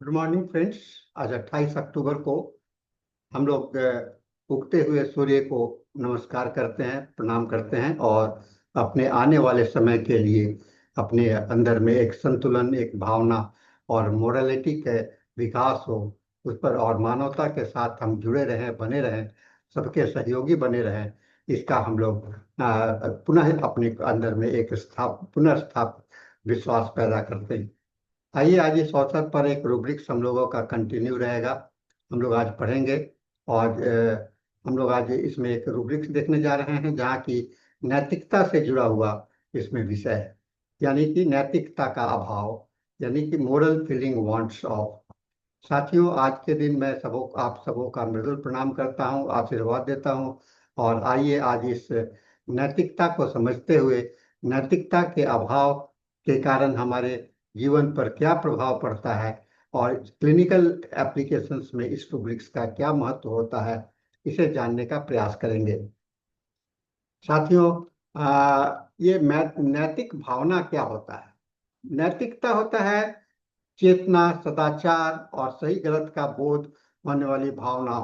Good morning friends. आज 28 अक्टूबर को हम लोग उगते हुए सूर्य को नमस्कार करते हैं, प्रणाम करते हैं और अपने आने वाले समय के लिए अपने अंदर में एक संतुलन, एक भावना और मोरालिटी के विकास हो उस पर, और मानवता के साथ हम जुड़े रहें, बने रहें, सबके सहयोगी बने रहें। इसका हम लोग पुनः अपने अंदर में एक पुनर्स्थापित विश्वास पैदा करते हैं। आइए, आज इस अवसर पर एक रूब्रिक्स हम लोगों का कंटिन्यू रहेगा। हम लोग आज पढ़ेंगे और हम लोग आज इसमें एक रूब्रिक्स देखने जा रहे हैं जहाँ की नैतिकता से जुड़ा हुआ इसमें विषय है, यानी कि नैतिकता का अभाव, यानी कि मोरल फीलिंग वांट्स ऑफ। साथियों, आज के दिन मैं आप सबों का मृदुल प्रणाम करता हूँ, आशीर्वाद देता हूँ। और आइए, आज इस नैतिकता को समझते हुए नैतिकता के अभाव के कारण हमारे जीवन पर क्या प्रभाव पड़ता है और क्लिनिकल एप्लीकेशंस में इस रूब्रिक्स का क्या महत्व होता है, इसे जानने का प्रयास करेंगे। साथियों, ये नैतिक भावना क्या होता है? नैतिकता होता है चेतना, सदाचार और सही गलत का बोध होने वाली भावना।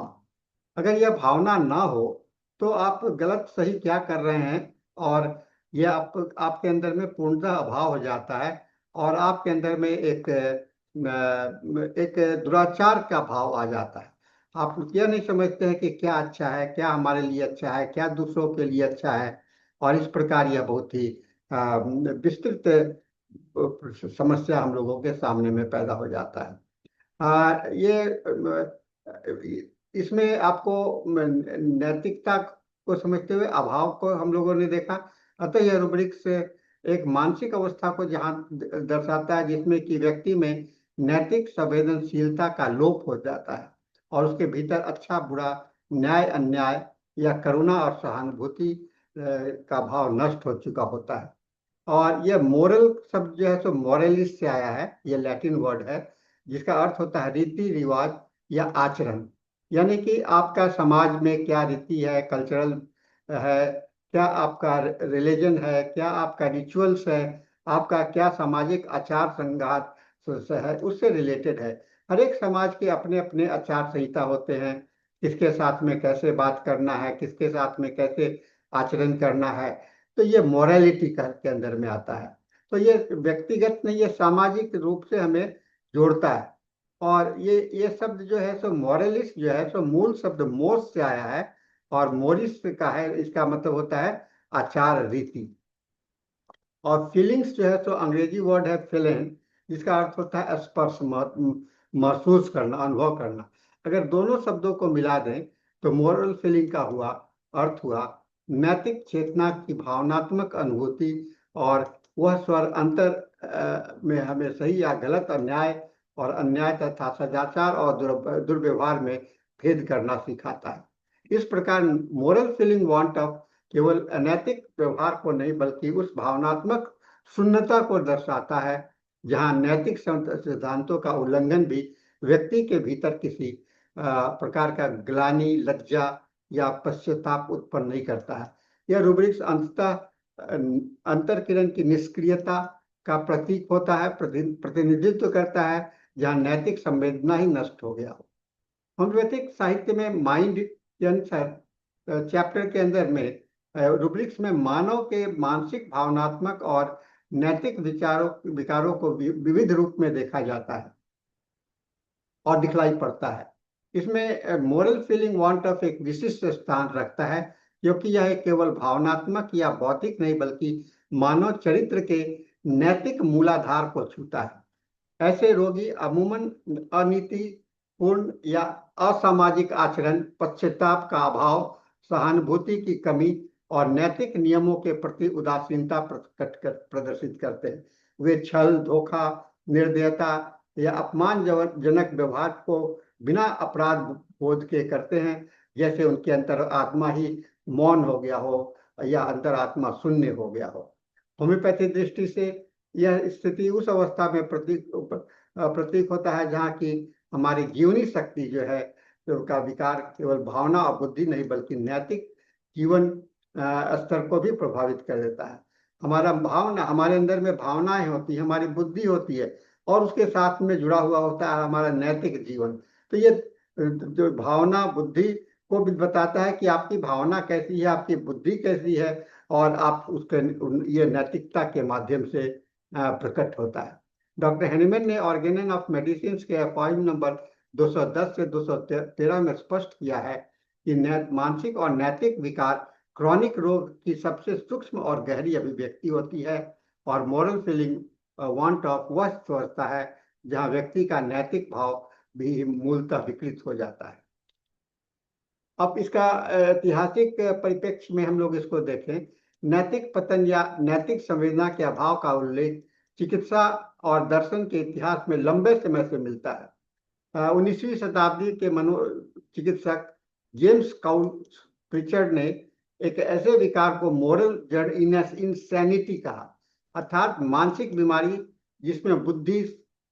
अगर यह भावना ना हो तो आप गलत सही क्या कर रहे हैं, और यह आपके अंदर में पूर्णतः अभाव हो जाता है और आपके अंदर में एक दुराचार का भाव आ जाता है। आप यह नहीं समझते हैं कि क्या अच्छा है, क्या हमारे लिए अच्छा है, क्या दूसरों के लिए अच्छा है। और इस प्रकार यह बहुत ही विस्तृत समस्या हम लोगों के सामने में पैदा हो जाता है। ये इसमें आपको नैतिकता को समझते हुए अभाव को हम लोगों ने देखा। अतः यह रूब्रिक्स एक मानसिक अवस्था को जहाँ दर्शाता है जिसमें कि व्यक्ति में नैतिक संवेदनशीलता का लोप हो जाता है और उसके भीतर अच्छा बुरा, न्याय अन्याय या करुणा और सहानुभूति का भाव नष्ट हो चुका होता है। और यह मोरल शब्द जो है सो मोरलिस से आया है, यह लैटिन वर्ड है जिसका अर्थ होता है रीति रिवाज या आचरण। यानी कि आपका समाज में क्या रीति है, कल्चरल है, क्या आपका रिलीजन है, क्या आपका रिचुअल्स है, आपका क्या सामाजिक आचार संघात है, उससे रिलेटेड है। हर एक समाज के अपने अपने आचार संहिता होते हैं, किसके साथ में कैसे बात करना है, किसके साथ में कैसे आचरण करना है। तो ये मोरालिटी के अंदर में आता है। तो ये व्यक्तिगत नहीं, ये सामाजिक रूप से हमें जोड़ता है। और ये शब्द जो है सो मोरलिस्ट जो है सो मूल शब्द मोस से आया है और मोरिस का है, इसका मतलब होता है आचार रीति। और फीलिंग्स जो है सो अंग्रेजी वर्ड है फिलेन, जिसका अर्थ होता है स्पर्श, महसूस करना, अनुभव करना। अगर दोनों शब्दों को मिला दें तो मोरल फीलिंग का अर्थ हुआ नैतिक चेतना की भावनात्मक अनुभूति, और वह स्वर अंतर में हमें सही या गलत, अन्याय और अन्याय तथा सदाचार और दुर्व्यवहार में भेद करना सिखाता है। इस प्रकार मोरल फीलिंग वांट ऑफ केवल अनैतिक व्यवहार को नहीं बल्कि उस भावनात्मक शून्यता को दर्शाता है जहां नैतिक सिद्धांतों का उल्लंघन भी व्यक्ति के भीतर किसी प्रकार का ग्लानि, लज्जा या पश्चाताप उत्पन्न नहीं करता है। यह रूब्रिक्स अंततः अंतर किरण की निष्क्रियता का प्रतीक होता है, प्रतिनिधित्व करता है जहां नैतिक संवेदना ही नष्ट हो गया हो। होम्योपैथिक साहित्य में माइंड चैप्टर के अंदर में रूब्रिक्स में मानव के मानसिक, भावनात्मक और नैतिक विकारों को विविध रूप में देखा जाता है और दिखलाई पड़ता है। इसमें मोरल फीलिंग वांट ऑफ एक विशिष्ट स्थान रखता है क्योंकि यह केवल भावनात्मक या भौतिक नहीं बल्कि मानव चरित्र के नैतिक मूलाधार को छूता है। ऐसे रोगी अमूमन अनीतिपूर्ण या असामाजिक आचरण, पश्चाताप का अभाव, सहानुभूति की कमी और नैतिक नियमों के प्रति उदासीनता प्रदर्शित करते हैं। वे छल, धोखा, निर्दयता या अपमानजनक व्यवहार को बिना अपराध बोध के करते हैं, जैसे उनके अंतर आत्मा ही मौन हो गया हो या अंतर आत्मा शून्य हो गया हो। होम्योपैथी दृष्टि से यह स्थिति उस अवस्था में प्रतीक होता है जहाँ की हमारी जीवनी शक्ति जो है का विकार केवल भावना और बुद्धि नहीं बल्कि नैतिक जीवन स्तर को भी प्रभावित कर देता है। हमारा भावना, हमारे अंदर में भावनाएं होती है, हमारी बुद्धि होती है, और उसके साथ में जुड़ा हुआ होता है हमारा नैतिक जीवन। तो ये जो भावना बुद्धि को भी बताता है कि आपकी भावना कैसी है, आपकी बुद्धि कैसी है, और आप उसके ये नैतिकता के माध्यम से प्रकट होता है। डॉक्टर हेनीमैन ने ऑर्गेनन ऑफ मेडिसिन के पॉइंट नंबर 210 से 213 में स्पष्ट किया है कि मानसिक और नैतिक विकार क्रॉनिक रोग की सबसे सूक्ष्म और गहरी अभिव्यक्ति होती है, और मोरल फीलिंग वांट ऑफ वह अवस्था है जहां व्यक्ति का नैतिक भाव भी मूलतः विकृत हो जाता है। अब इसका ऐतिहासिक परिप्रेक्ष्य में हम लोग इसको देखें, नैतिक पतन या नैतिक संवेदना के अभाव का उल्लेख चिकित्सा और दर्शन के इतिहास में लंबे समय से मिलता है। 19वीं शताब्दी के मनोचिकित्सक जेम्स काउंट प्रिचर्ड ने एक ऐसे विकार को मोरल जड़ इंसैनिटी कहा, अर्थात मानसिक बीमारी जिसमें बुद्धि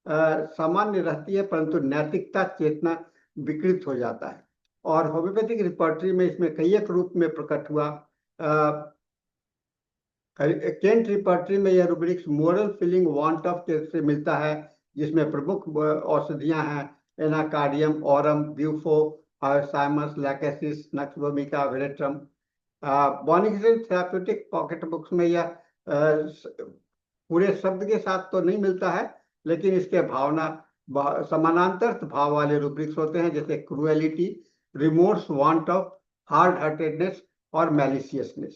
सामान्य रहती है परंतु नैतिकता चेतना विकृत हो जाता है। और होम्योपैथिक रिपर्टरी में इसमें कई एक रूप में प्रकट हुआ। केंट रिपर्टरी में यह rubrics moral feeling want of से मिलता है, जिसमें प्रमुख औषधियां हैं एनाकार्डियम, ऑरम, ब्यूफो, साइमस, lachesis, nux vomica, veratrum. Boenninghausen therapeutic pocket books में यह पूरे शब्द के साथ तो नहीं मिलता है, लेकिन इसके भावना समानांतर भाव वाले रूब्रिक्स होते हैं, जैसे cruelty, remorse, want of, hard heartedness और मैलिशियसनेस।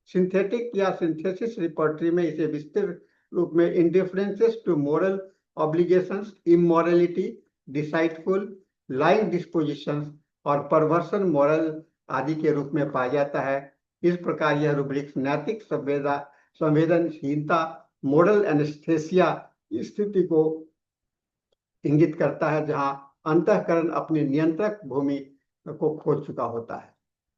सिंथेटिक या सिंथेसिस रिपर्टरी में इसे विस्तृत रूप में indifferences to moral obligations, immorality, deceitful, lying dispositions और परवर्सन मोरल आदि के रूप में पाया जाता है। इस प्रकार यह रूब्रिक्स नैतिक संवेदनशीलता, मोरल एनेस्थेसिया स्थिति को इंगित करता है जहां अंतःकरण अपनी नियंत्रक भूमि को खो चुका होता है।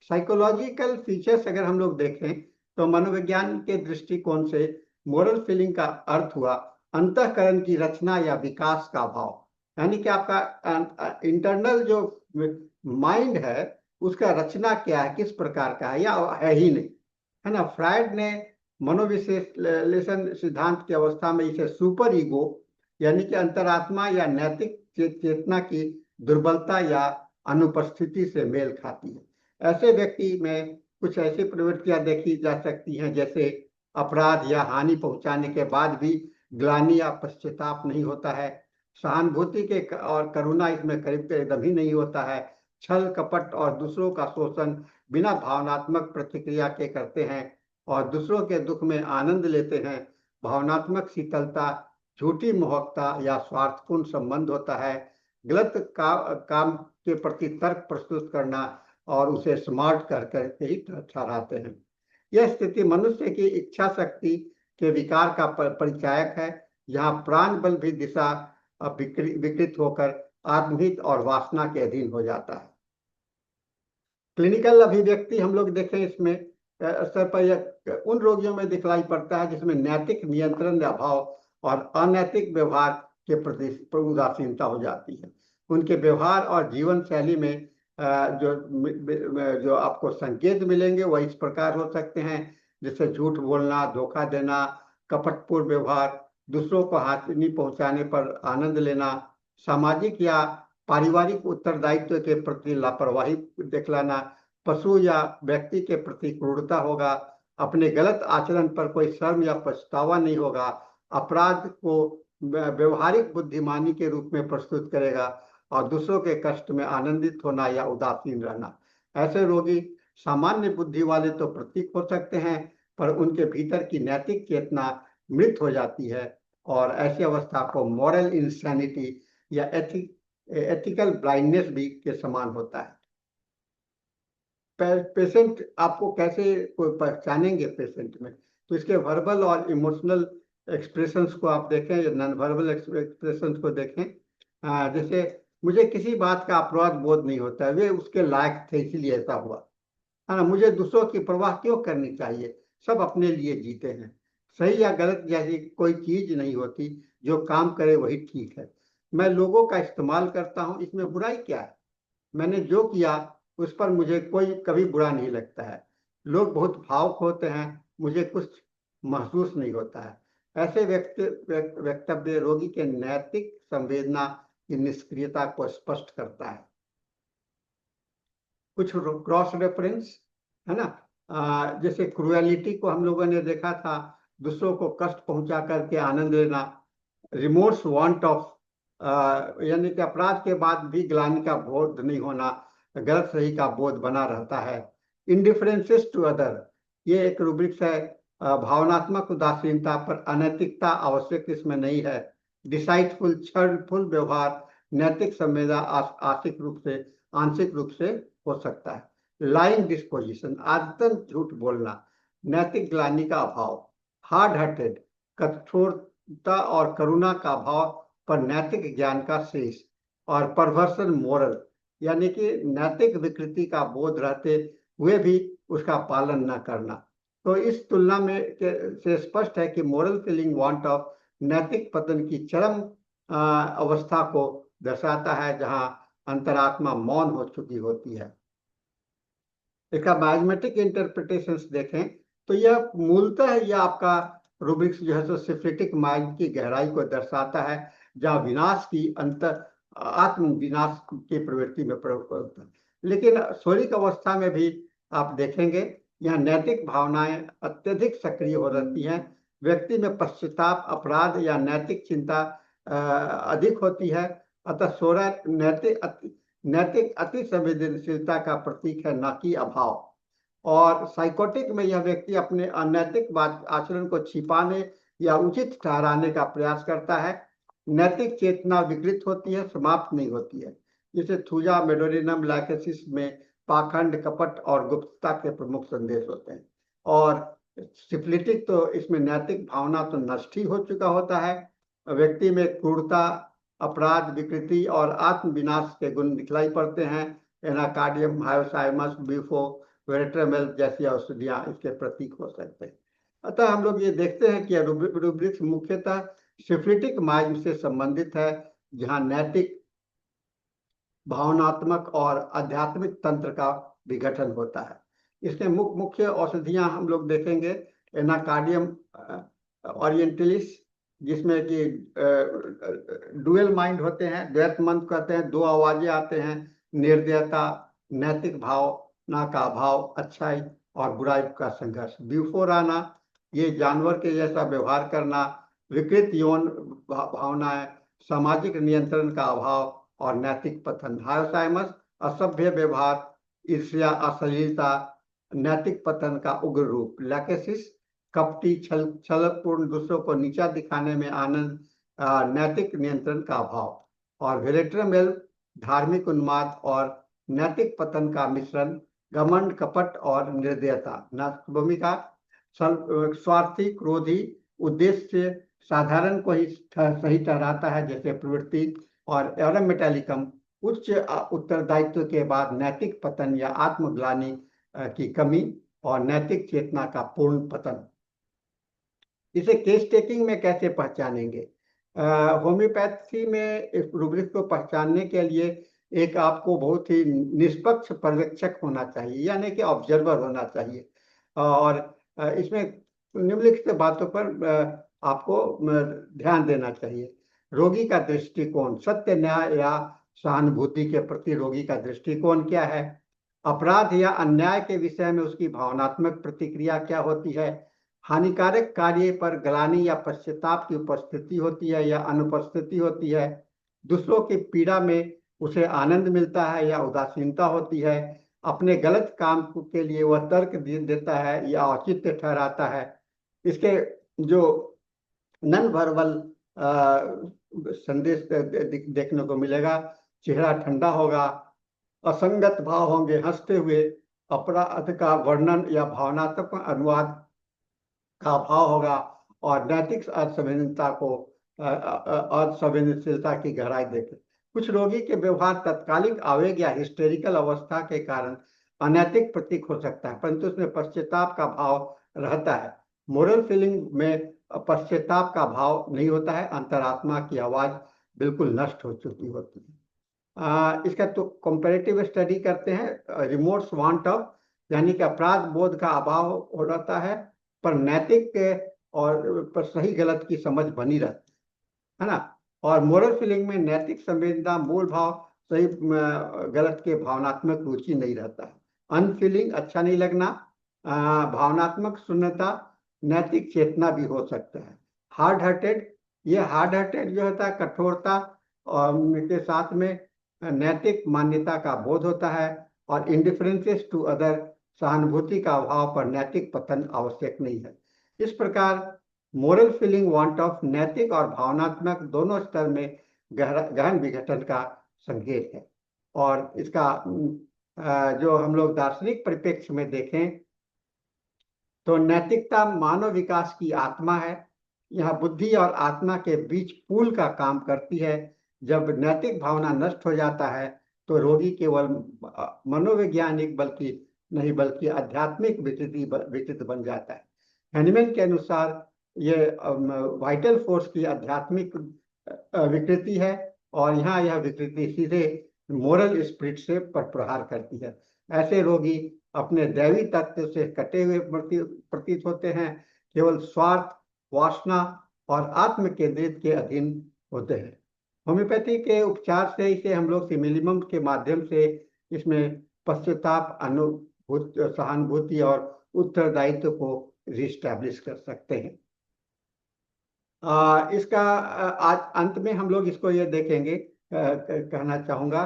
साइकोलॉजिकल फीचर्स अगर हम लोग देखें तो मनोविज्ञान के दृष्टिकोण से मोरल फीलिंग का अर्थ हुआ अंतःकरण की रचना या विकास का भाव, यानी कि आपका इंटरनल जो माइंड है उसका रचना क्या है, किस प्रकार का है या है ही नहीं, है ना। फ्रायड ने मनोविश्लेषण सिद्धांत की अवस्था में इसे सुपर ईगो यानी कि अंतरात्मा या नैतिक चेतना की दुर्बलता या अनुपस्थिति से मेल खाती है। ऐसे व्यक्ति में कुछ ऐसी प्रवृत्तियां देखी जा सकती हैं जैसे अपराध या हानि पहुंचाने के बाद भी ग्लानि या पश्चाताप नहीं होता है, सहानुभूति के और करुणा इसमें करीब एकदम ही नहीं होता है, छल कपट और दूसरों का शोषण बिना भावनात्मक प्रतिक्रिया के करते हैं और दूसरों के दुख में आनंद लेते हैं, भावनात्मक शीतलता, झूठी मोहकता या स्वार्थपूर्ण संबंध होता है, गलत काम के प्रति तर्क प्रस्तुत करना और उसे स्मार्ट करके ही ठहराते हैं। यह स्थिति मनुष्य की इच्छा शक्ति के विकार का परिचायक है, जहाँ प्राण बल भी दिशा विकृत होकर आत्महित और वासना के अधीन हो जाता है। क्लिनिकल अभिव्यक्ति हम लोग देखें इसमें स्तर पर उन रोगियों में दिखलाई पड़ता है जिसमें नैतिक नियंत्रण अभाव और अनैतिक व्यवहार के प्रति उदासीनता हो जाती है। उनके व्यवहार और जीवन शैली में जो आपको संकेत मिलेंगे वह इस प्रकार हो सकते हैं, जैसे झूठ बोलना, धोखा देना, कपटपूर्ण व्यवहार, दूसरों को हानि पहुंचाने पर आनंद लेना, सामाजिक या पारिवारिक उत्तरदायित्व के प्रति लापरवाही दिखलाना, पशु या व्यक्ति के प्रति क्रूरता होगा, अपने गलत आचरण पर कोई शर्म या पछतावा नहीं होगा, अपराध को व्यवहारिक बुद्धिमानी के रूप में प्रस्तुत करेगा और दूसरों के कष्ट में आनंदित होना या उदासीन रहना। ऐसे रोगी सामान्य बुद्धि वाले तो प्रतीक हो सकते हैं, पर उनके भीतर की नैतिक चेतना मृत हो जाती है और ऐसी अवस्था को मॉरल इंसैनिटी या एथिकल ब्लाइंडनेस भी के समान होता है। पेशेंट आपको कैसे कोई पहचानेंगे पेशेंट में, तो इसके वर्बल और इमोशनल एक्सप्रेशंस को आप देखें, नॉन वर्बल एक्सप्रेशंस को देखें। जैसे मुझे किसी बात का अपराध बोध नहीं होता है, वे उसके लायक थे इसीलिए ऐसा हुआ, है ना। मुझे दूसरों की परवाह क्यों करनी चाहिए, सब अपने लिए जीते हैं। सही या गलत जैसी कोई चीज नहीं होती, जो काम करे वही ठीक है। मैं लोगों का इस्तेमाल करता हूँ, इसमें बुराई क्या है। मैंने जो किया उस पर मुझे कोई कभी बुरा नहीं लगता है। लोग बहुत भावुक होते हैं, मुझे कुछ महसूस नहीं होता है। ऐसे वक्तव्य रोगी के नैतिक संवेदना की निष्क्रियता को स्पष्ट करता है। कुछ क्रॉस रेफरेंस है ना, जैसे क्रुएलिटी को हम लोगों ने देखा था, दूसरों को कष्ट पहुंचा करके आनंद लेना। रिमोर्स वांट ऑफ, यानी कि अपराध के बाद भी ग्लानि का बोध नहीं होना, गलत सही का बोध बना रहता है। इंडिफरेंसेस टू अदर, ये एक रूब्रिक्स है। भावनात्मक उदासीनता पर अनैतिकता आवश्यक इसमें नहीं है। डिसाइटफुल क्षणफुल व्यवहार नैतिक संवेदना आंशिक रूप से हो सकता है। लाइंग डिस्पोजिशन, आदतन झूठ बोलना। नैतिक ग्लानि का अभाव, हार्ड हार्टेड, कठोरता और करुणा का अभाव पर नैतिक ज्ञान का शेष। और परवर्सन मोरल, यानी कि नैतिक विकृति का बोध रहते हुए भी उसका पालन न करना। तो इस तुलना में से स्पष्ट है कि मोरल फीलिंग वांट ऑफ नैतिक पतन की चरम अवस्था को दर्शाता है, जहां अंतरात्मा मौन हो चुकी होती है। इसका मैथमेटिक इंटरप्रिटेशंस देखें तो यह मूलतः यह आपका रूब्रिक्स जो है सो सिफिलिटिक माइंड की गहराई को दर्शाता है, जहां विनाश की आत्म विनाश की प्रवृत्ति में प्रयोग करता है। लेकिन सोरिक अवस्था में भी आप देखेंगे यह नैतिक भावनाएं अत्यधिक सक्रिय हो रहती हैं। व्यक्ति में पश्चाताप, अपराध या नैतिक चिंता अधिक होती है। अतः सोरा नैतिक अति संवेदनशीलता का प्रतीक है, न कि अभाव। और साइकोटिक में यह व्यक्ति अपने अनैतिक आचरण को छिपाने या उचित ठहराने का प्रयास करता है। नैतिक चेतना विकृत होती है, समाप्त नहीं होती है। जैसे थूजा मेडोरिनम लाइकेसिस में पाखंड, कपट और गुप्तता के प्रमुख संदेश होते हैं। और सिफिलिटिक तो इसमें नैतिक भावना तो नष्ट ही हो चुका होता है। व्यक्ति में क्रूरता, अपराध, विकृति और आत्मविनाश के गुण दिखलाई पड़ते हैं। एनाकार्डियम, हायोसाइमस, बीफो, वेरेट्रामेल जैसी औषधियां इसके प्रतीक हो सकते हैं। अतः हम लोग ये देखते हैं कि रूब्रिक्स मुख्यतः सिफिलिटिक माइंड से संबंधित है, जहां नैतिक, भावनात्मक और आध्यात्मिक तंत्र का विघटन होता है। इसके मुख्य औषधियां हम लोग देखेंगे। एनाकार्डियम ओरिएंटलिस, जिसमें कि डुअल माइंड होते हैं, द्वैत मंत्र कहते हैं, दो आवाजें आते हैं, निर्दयता, नैतिक भावना का अभाव, अच्छाई और बुराई का संघर्ष। ब्यूफोराना, ये जानवर के जैसा व्यवहार करना, विकृत यौन भावनाएं, सामाजिक नियंत्रण का अभाव और नैतिक पतन। हायोसाइमस, असभ्य व्यवहार, ईर्ष्या, अश्लीलता, नैतिक पतन का उग्र रूप। लैकेसिस, कपटी, छलपूर्ण, दूसरों को नीचा दिखाने में आनंद, नैतिक नियंत्रण का अभाव। और वेलेट्रामेल, धार्मिक उन्माद और नैतिक पतन का मिश्रण, घमंड, कपट और निर्दयता। भूमिका, स्वार्थी, क्रोधी, उद्देश्य साधारण को ही सही ठहराता है जैसे प्रवृत्ति। और एरम मेटालिकम, उच्च उत्तरदायित्व के बाद नैतिक पतन या आत्मग्लानि की कमी और नैतिक चेतना का पूर्ण पतन। इसे केस टेकिंग में कैसे पहचानेंगे? होम्योपैथी में इस रूब्रिक को पहचानने के लिए एक आपको बहुत ही निष्पक्ष पर्यवेक्षक होना चाहिए, यानी कि ऑब्जर्वर होना चाहिए। और इसमें निम्नलिखित बातों पर आपको ध्यान देना चाहिए। रोगी का दृष्टिकोण, सत्य, न्याय या सहानुभूति के प्रति रोगी का दृष्टिकोण क्या है? अपराध या अन्याय के विषय में उसकी भावनात्मक प्रतिक्रिया क्या होती है? हानिकारक कार्य पर ग्लानि या पश्चाताप की उपस्थिति होती है या अनुपस्थिति होती है? दूसरों की पीड़ा में उसे आनंद मिलता है या उदासीनता होती है? अपने गलत काम के लिए वह तर्क देता है या औचित्य ठहराता है? इसके जो नन वर्बल संदेश देखने को मिलेगा, चेहरा ठंडा होगा, असंगत भाव होंगे, हंसते हुए, अपराध का वर्णन या भावनात्मक अनुवाद का अभाव होगा, और नैतिक असंवेदनशीलता की गहराई देखें। कुछ रोगी के व्यवहार तत्कालिक आवेग या हिस्टेरिकल अवस्था के कारण अनैतिक प्रतीक हो सकता है, परंतु उसमें पश्चाताप का भाव रहता है। मोरल फीलिंग में पश्चाताप का भाव नहीं होता है, अंतरात्मा की आवाज बिल्कुल नष्ट हो चुकी होती है। इसका तो कंपैरेटिव स्टडी करते हैं। रिमोर्स वांट ऑफ, यानी कि अपराध बोध का अभाव हो रहता है, पर नैतिक और पर सही गलत की समझ बनी रहती है ना। और मोरल फीलिंग में नैतिक संवेदना, मूल भाव, सही गलत के भावनात्मक रुचि नहीं रहता है। अनफीलिंग, अच्छा नहीं लगना, भावनात्मक शून्यता, नैतिक चेतना भी हो सकता है। हार्ड हार्टेड, ये हार्ड हार्टेड जो होता है कठोरता और के साथ में नैतिक मान्यता का बोध होता है। और इंडिफरेंसेस टू अदर, सहानुभूति का अभाव पर नैतिक पतन आवश्यक नहीं है। इस प्रकार मोरल फीलिंग वांट ऑफ नैतिक और भावनात्मक दोनों स्तर में गहन विघटन का संकेत है। और इसका जो हम लोग दार्शनिक परिप्रेक्ष्य में देखें तो नैतिकता मानव विकास की आत्मा है। यह बुद्धि और आत्मा के बीच पुल का काम करती है। जब नैतिक भावना नष्ट हो जाता है तो रोगी केवल मनोवैज्ञानिक बल्कि नहीं बल्कि आध्यात्मिक विकृति बन जाता है। हैनीमैन के अनुसार ये वाइटल फोर्स की आध्यात्मिक विकृति है और यहाँ यह विकृति सीधे मोरल स्पिरिट से पर प्रहार करती है। ऐसे रोगी अपने दैवी तत्व से कटे हुए प्रतीत होते हैं, केवल स्वार्थ, वासना और आत्म केंद्रित के अधीन होते हैं। होम्योपैथी के उपचार से इसे हम लोग सिमिलिमम के माध्यम से इसमें पश्चाताप, अनुभूति, सहानुभूति और उत्तरदायित्व को रिस्टैब्लिश कर सकते हैं। इसका आज अंत में हम लोग इसको ये देखेंगे, कहना चाहूंगा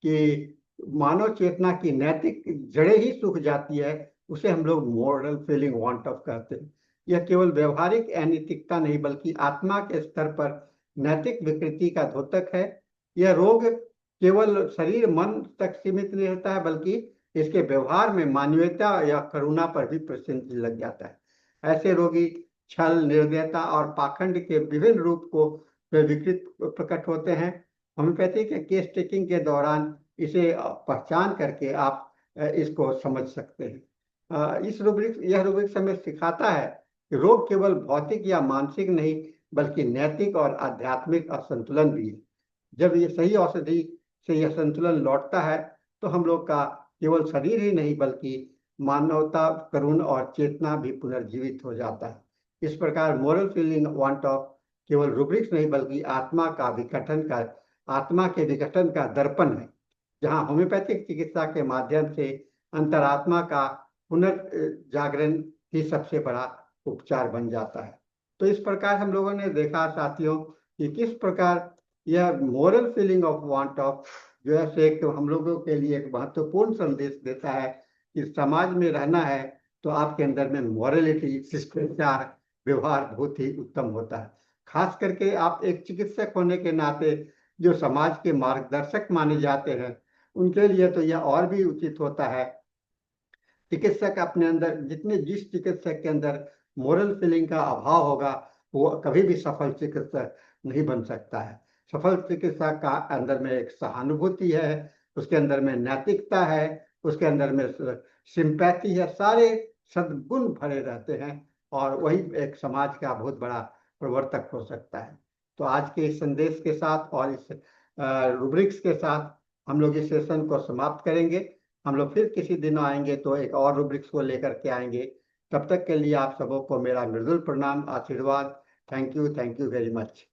कि मानव चेतना की नैतिक जड़ें ही सूख जाती है, उसे हम लोग मॉरल फीलिंग वांट ऑफ कहते हैं। यह केवल व्यवहारिक अनैतिकता नहीं बल्कि आत्मा के स्तर पर नैतिक विकृति का द्योतक है। यह रोग केवल शरीर मन तक सीमित नहीं रहता है बल्कि इसके व्यवहार में मानवीयता या करुणा पर भी प्रश्न लग जाता है। ऐसे रोगी छल, निर्दयता और पाखंड के विभिन्न रूप को विकृत प्रकट होते हैं। होम्योपैथी के केस टेकिंग के दौरान इसे पहचान करके आप इसको समझ सकते हैं। यह रूब्रिक्स हमें सिखाता है कि रोग केवल भौतिक या मानसिक नहीं बल्कि नैतिक और आध्यात्मिक असंतुलन भी है। जब ये सही औषधि से यह संतुलन लौटता है तो हम लोग का केवल शरीर ही नहीं बल्कि मानवता, करुण और चेतना भी पुनर्जीवित हो जाता है। इस प्रकार मोरल फीलिंग वांट ऑफ केवल रूब्रिक्स नहीं बल्कि आत्मा के विघटन का दर्पण है, जहां होम्योपैथिक चिकित्सा के माध्यम से अंतरात्मा का पुनर्जागरण ही सबसे बड़ा उपचार बन जाता है। तो इस प्रकार हम लोगों ने देखा साथियों कि किस प्रकार यह moral feeling of want of जो है से हम लोगों के लिए एक महत्वपूर्ण संदेश देता है कि समाज में रहना है तो आपके अंदर में मॉरलिटी, शिष्टाचार, व्यवहार बहुत ही उत्तम होता है। खास करके आप एक चिकित्सक होने के नाते जो समाज के मार्गदर्शक माने जाते हैं उनके लिए तो यह और भी उचित होता है। चिकित्सक अपने अंदर जिस चिकित्सक के अंदर मोरल फीलिंग का अभाव होगा वो कभी भी सफल चिकित्सक नहीं बन सकता है। सफल चिकित्सक का अंदर में एक सहानुभूति है, उसके अंदर में नैतिकता है, उसके अंदर में सिंपैथी है, सारे सद्गुण भरे रहते हैं और वही एक समाज का बहुत बड़ा प्रवर्तक हो सकता है। तो आज के इस संदेश के साथ और इस रूब्रिक्स के साथ हम लोग इस सेशन को समाप्त करेंगे। हम लोग फिर किसी दिन आएंगे तो एक और रूब्रिक्स को लेकर के आएंगे। तब तक के लिए आप सबों को मेरा मृदुल प्रणाम, आशीर्वाद। Thank you very much.